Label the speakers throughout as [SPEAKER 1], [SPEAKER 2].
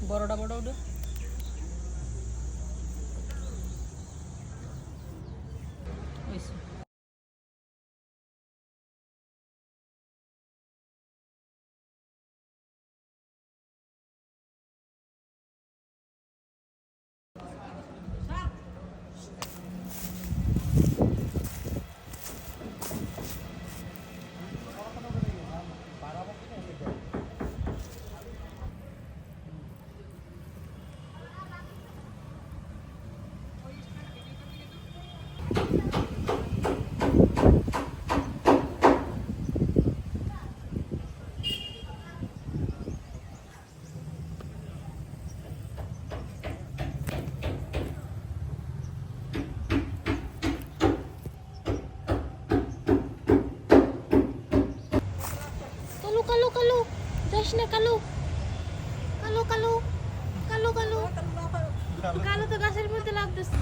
[SPEAKER 1] বড়টা বড় ওটা কালো যাস না কালো কালো কালো কালো কালো কালো তো গাছের মধ্যে লাগতেছে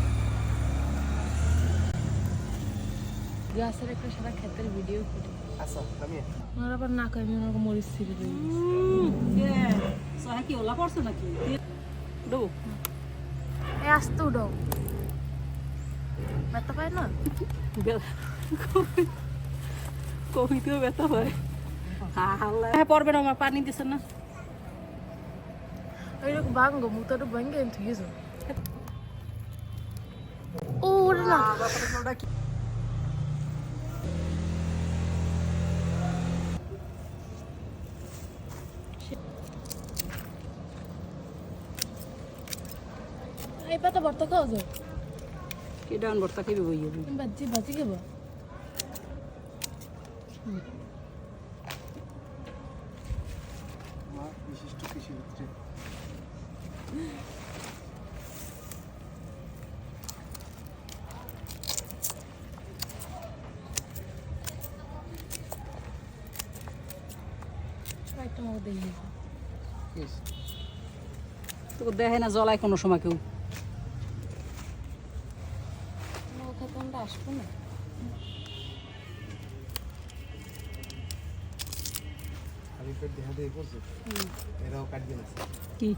[SPEAKER 1] গাছের একটা সারা ক্ষেতের ভিডিও করে
[SPEAKER 2] আচ্ছা আমি
[SPEAKER 1] ওনার আবার না কই আমি ওনাকে মরিচ ছিঁড়ে দিই
[SPEAKER 3] কি ওলা পড়ছো নাকি ডো
[SPEAKER 1] এই আস্তে উঠো ব্যথা পায় না
[SPEAKER 3] কবিতেও ব্যথা হয় হ্যাঁ পড়বে না আমার পানি দিছে না
[SPEAKER 1] এইরকম ভাঙ্গো মুতাটা ভাঙ্গে ঠিক আছে ও ওরে না এই পাতা ভর্তা খাওয়া যায়
[SPEAKER 3] কি ডান ভর্তা খাইবে বইয়ে
[SPEAKER 1] ভাজি ভাজি খাবো
[SPEAKER 2] বিশিষ্ট কৃষি মিত্র
[SPEAKER 1] একটা মতো দেখি
[SPEAKER 3] তো দেখে না জ্বলায় কোনো সময় কেউ
[SPEAKER 1] ওখানে আসবো না
[SPEAKER 2] আমি পেট দেখা দিয়ে করছি এরাও কাটবে না
[SPEAKER 3] কি